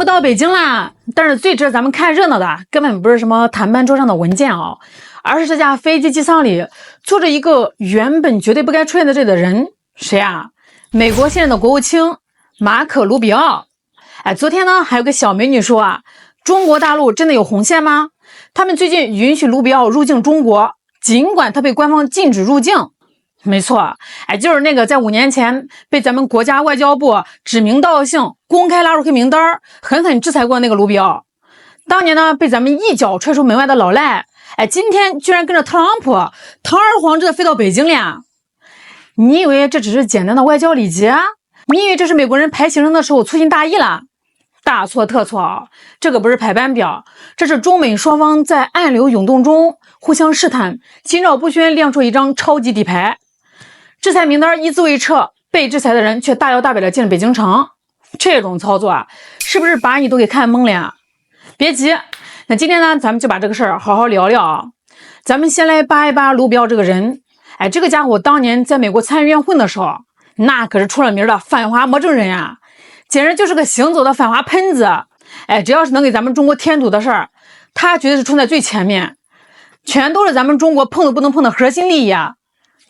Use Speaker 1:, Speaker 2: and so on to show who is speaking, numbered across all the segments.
Speaker 1: 不到北京啦，但是最值得咱们看热闹的根本不是什么谈判桌上的文件啊，而是这架飞机机舱里坐着一个原本绝对不该出现在这里的人。谁啊？美国现任的国务卿马可·卢比奥。昨天呢还有个小美女说啊，中国大陆真的有红线吗？他们最近允许卢比奥入境中国，尽管他被官方禁止入境。没错，就是那个在5年前被咱们国家外交部指名道姓公开拉入黑名单，狠狠制裁过那个卢比奥。当年呢被咱们一脚踹出门外的老赖，今天居然跟着特朗普堂而皇之的飞到北京了呀。你以为这只是简单的外交礼节啊？你以为这是美国人排行程的时候粗心大意了？大错特错啊！这个不是排班表，这是中美双方在暗流涌动中互相试探，心照不宣亮出一张超级底牌。制裁名单一字未撤，被制裁的人却大摇大摆的进了北京城。这种操作啊，是不是把你都给看懵了呀？别急，那今天呢，咱们就把这个事儿好好聊聊啊。咱们先来扒一扒卢比奥这个人。这个家伙当年在美国参议院混的时候，那可是出了名的反华魔怔人呀，简直就是个行走的反华喷子。只要是能给咱们中国添堵的事儿，他绝对是冲在最前面，全都是咱们中国碰都不能碰的核心利益啊。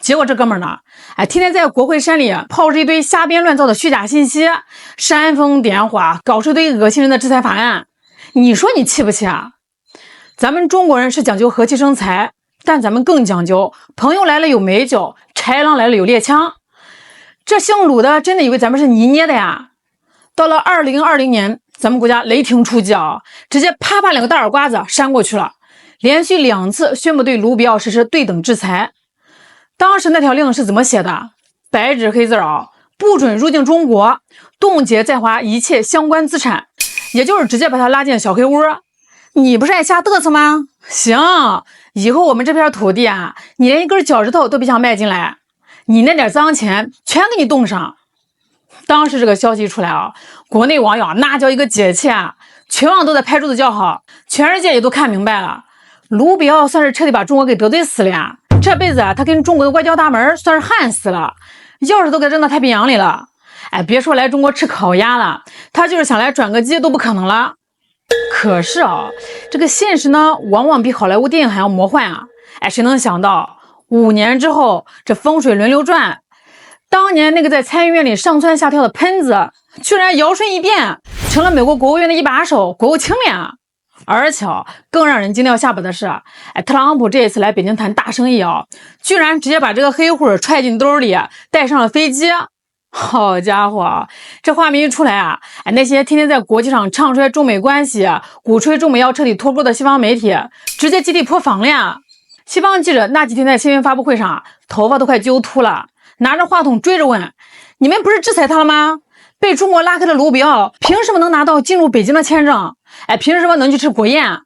Speaker 1: 结果这哥们儿呢，天天在国会山里抛着一堆瞎编乱造的虚假信息，煽风点火，搞出一堆恶心人的制裁法案。你说你气不气啊？咱们中国人是讲究和气生财，但咱们更讲究朋友来了有美酒，豺狼来了有猎枪。这姓鲁的真的以为咱们是泥捏的呀？到了2020年，咱们国家雷霆出击啊，直接啪2个大耳刮子扇过去了，连续2次宣布对卢比奥实施对等制裁。当时那条令是怎么写的？白纸黑字啊，不准入境中国，冻结在华一切相关资产，也就是直接把他拉进小黑屋。你不是爱瞎嘚瑟吗？行，以后我们这片土地啊，你连一根脚趾头都别想迈进来，你那点脏钱全给你冻上。当时这个消息一出来啊，国内网友那叫一个解气啊，全网都在拍桌子叫好，全世界也都看明白了，卢比奥算是彻底把中国给得罪死了呀。这辈子啊，他跟中国的外交大门算是焊死了，钥匙都给扔到太平洋里了。别说来中国吃烤鸭了，他就是想来转个机都不可能了。可是啊，这个现实呢，往往比好莱坞电影还要魔幻啊。谁能想到5年之后，这风水轮流转，当年那个在参议院里上蹿下跳的喷子，居然摇身一变成了美国国务院的一把手，国务卿了。而且更让人惊掉下巴的是，特朗普这一次来北京谈大生意啊，居然直接把这个黑户揣进兜里，带上了飞机。好家伙，这画面一出来啊，那些天天在国际上唱衰中美关系，鼓吹中美要彻底脱钩的西方媒体，直接集体破防了呀。西方记者那几天在新闻发布会上，头发都快揪秃了，拿着话筒追着问：你们不是制裁他了吗？被中国拉开的卢比奥凭什么能拿到进入北京的签证？凭什么能去吃国宴？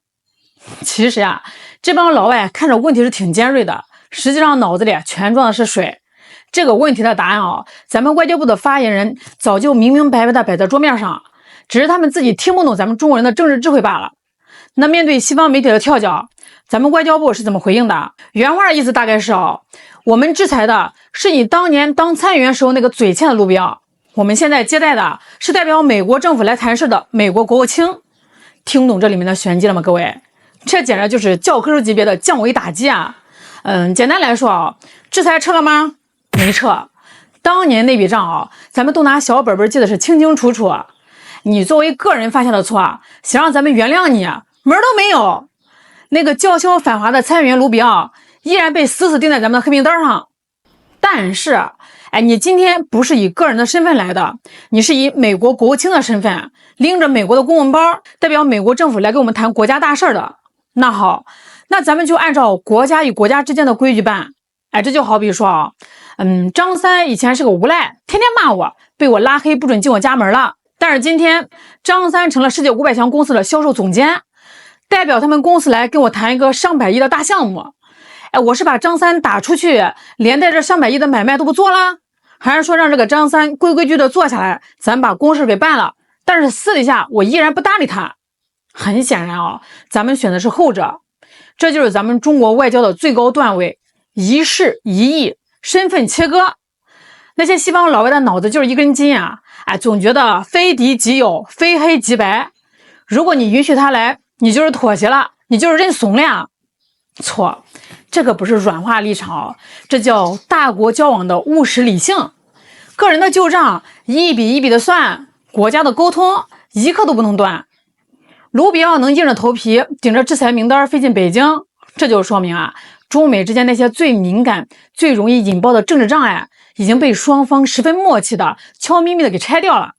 Speaker 1: 其实呀，这帮老外看着问题是挺尖锐的，实际上脑子里全装的是水。这个问题的答案咱们外交部的发言人早就明明白白的摆在桌面上，只是他们自己听不懂咱们中国人的政治智慧罢了。那面对西方媒体的跳脚，咱们外交部是怎么回应的？原话的意思大概是我们制裁的是你当年当参议员时候那个嘴欠的卢比奥，我们现在接待的是代表美国政府来谈事的美国国务卿。听懂这里面的玄机了吗，各位？这简直就是教科书级别的降维打击啊！简单来说制裁撤了吗？没撤。当年那笔账咱们都拿小本本记得是清清楚楚。你作为个人犯下的错，想让咱们原谅你，门都没有。那个叫嚣反华的参议员卢比奥依然被死死钉在咱们的黑名单上。但是你今天不是以个人的身份来的，你是以美国国务卿的身份，拎着美国的公文包，代表美国政府来跟我们谈国家大事的。那好，那咱们就按照国家与国家之间的规矩办。这就好比说张三以前是个无赖，天天骂我，被我拉黑不准进我家门了。但是今天张三成了世界500强公司的销售总监，代表他们公司来跟我谈一个上百亿的大项目。我是把张三打出去，连带着上百亿的买卖都不做了，还是说让这个张三规规矩矩的坐下来，咱把公事给办了，但是私底下我依然不搭理他？很显然咱们选的是后者。这就是咱们中国外交的最高段位，一事一议，身份切割。那些西方老外的脑子就是一根筋啊，总觉得非敌即友，非黑即白，如果你允许他来，你就是妥协了，你就是认怂了呀。错，这个不是软化立场，这叫大国交往的务实理性。个人的旧账一笔一笔的算，国家的沟通一刻都不能断。卢比奥能硬着头皮顶着制裁名单飞进北京，这就说明中美之间那些最敏感、最容易引爆的政治障碍已经被双方十分默契的悄咪咪的给拆掉了。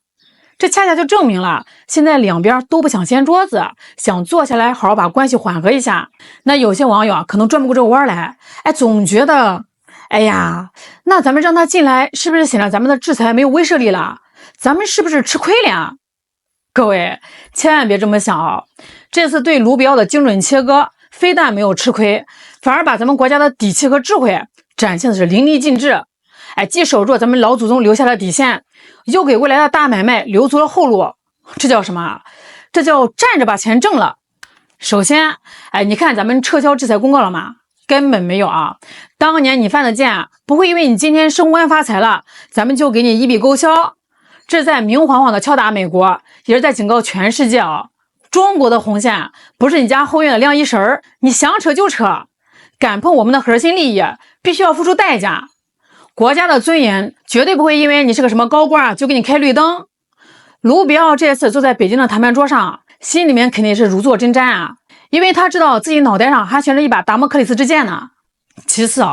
Speaker 1: 这恰恰就证明了现在两边都不想掀桌子，想坐下来好好把关系缓和一下。那有些网友可能转不过这个弯来，总觉得那咱们让他进来是不是显得咱们的制裁没有威慑力了？咱们是不是吃亏了呀？各位千万别这么想这次对卢比奥的精准切割非但没有吃亏，反而把咱们国家的底气和智慧展现的是淋漓尽致。既守住咱们老祖宗留下的底线，又给未来的大买卖留足了后路。这叫什么？这叫站着把钱挣了。首先你看咱们撤销制裁公告了吗？根本没有当年你犯的贱不会因为你今天升官发财了，咱们就给你一笔勾销。这在明晃晃的敲打美国，也是在警告全世界中国的红线不是你家后院的晾衣绳，你想扯就扯，敢碰我们的核心利益，必须要付出代价。国家的尊严绝对不会因为你是个什么高官就给你开绿灯。卢比奥这次坐在北京的谈判桌上，心里面肯定是如坐针毡因为他知道自己脑袋上还悬着一把达摩克里斯之剑呢。其次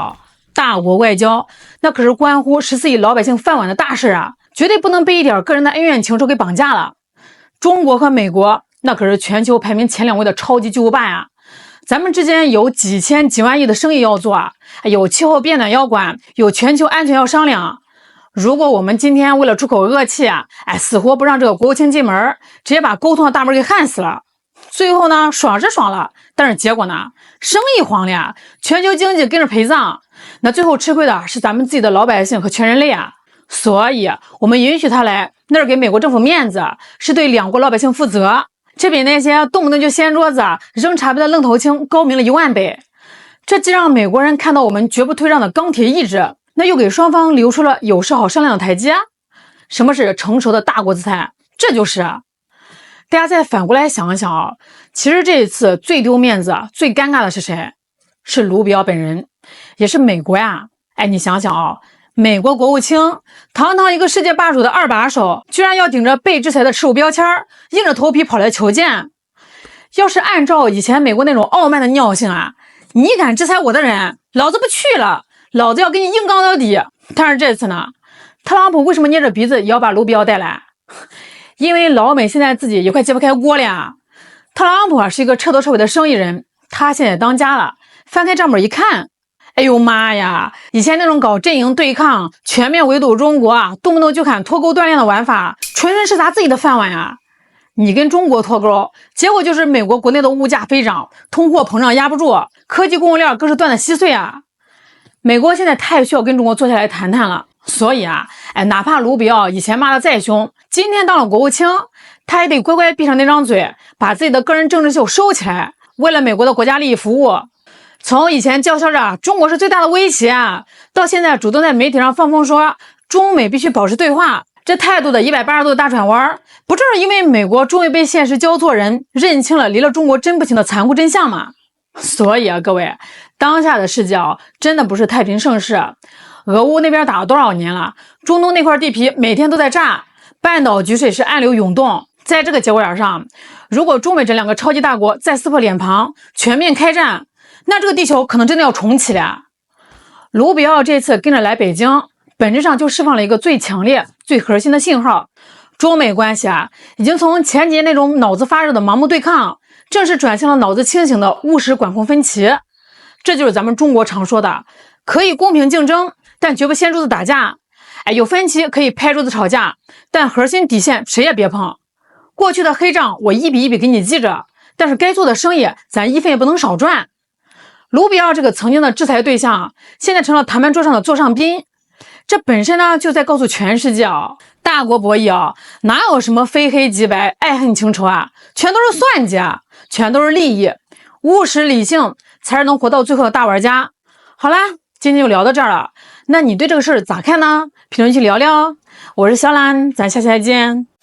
Speaker 1: 大国外交那可是关乎14亿老百姓饭碗的大事绝对不能被一点个人的恩怨情仇给绑架了。中国和美国那可是全球排名前2位的超级巨无霸咱们之间有几千几万亿的生意要做有气候变暖要管，有全球安全要商量。如果我们今天为了出口恶气死活不让这个国务卿进门，直接把沟通的大门给焊死了，最后呢爽是爽了，但是结果呢生意黄了全球经济跟着陪葬，那最后吃亏的是咱们自己的老百姓和全人类所以我们允许他来，那是给美国政府面子，是对两国老百姓负责，这比那些动不动就掀桌子扔茶杯的愣头青高明了10000倍。这既让美国人看到我们绝不退让的钢铁意志，那又给双方留出了有事好商量的台阶。什么是成熟的大国姿态？这就是大家再反过来想一想其实这一次最丢面子最尴尬的是谁？是卢比奥本人，也是美国你想想美国国务卿堂堂一个世界霸主的2把手，居然要顶着被制裁的耻辱标签，硬着头皮跑来求见。要是按照以前美国那种傲慢的尿性你敢制裁我的人，老子不去了，老子要跟你硬刚到底。但是这次呢，特朗普为什么捏着鼻子也要把卢比奥带来？因为老美现在自己也快揭不开锅了特朗普是一个彻头彻尾的生意人，他现在当家了，翻开账本一看，哎呦妈呀，以前那种搞阵营对抗、全面围堵中国动不动就喊脱钩断链的玩法，纯纯是砸自己的饭碗你跟中国脱钩，结果就是美国国内的物价飞涨，通货膨胀压不住，科技供应链更是断得稀碎美国现在太需要跟中国坐下来谈谈了，所以哪怕卢比奥以前骂得再凶，今天当了国务卿，他也得乖乖闭上那张嘴，把自己的个人政治秀收起来，为了美国的国家利益服务。从以前叫嚣着中国是最大的威胁到现在主动在媒体上放风说中美必须保持对话，这态度的180度的大转弯，不正是因为美国终于被现实教错人，认清了离了中国真不行的残酷真相吗？所以各位，当下的世界真的不是太平盛世。俄乌那边打了多少年了，中东那块地皮每天都在炸，半岛局势是暗流涌动。在这个节骨眼上，如果中美这2个超级大国再撕破脸庞，全面开战，那这个地球可能真的要重启了。卢比奥这次跟着来北京，本质上就释放了一个最强烈、最核心的信号，中美关系已经从前几年那种脑子发热的盲目对抗，正式转向了脑子清醒的务实管控分歧。这就是咱们中国常说的，可以公平竞争，但绝不掀桌子打架。有分歧可以拍桌子吵架，但核心底线谁也别碰。过去的黑账我一笔一笔给你记着，但是该做的生意咱一分也不能少赚。卢比奥这个曾经的制裁对象，现在成了谈判桌上的座上宾。这本身呢，就在告诉全世界大国博弈哪有什么非黑即白、爱恨情仇全都是算计全都是利益，务实理性才是能活到最后的大玩家。好啦，今天就聊到这儿了，那你对这个事儿咋看呢？评论区聊聊。我是小兰，咱下期再见。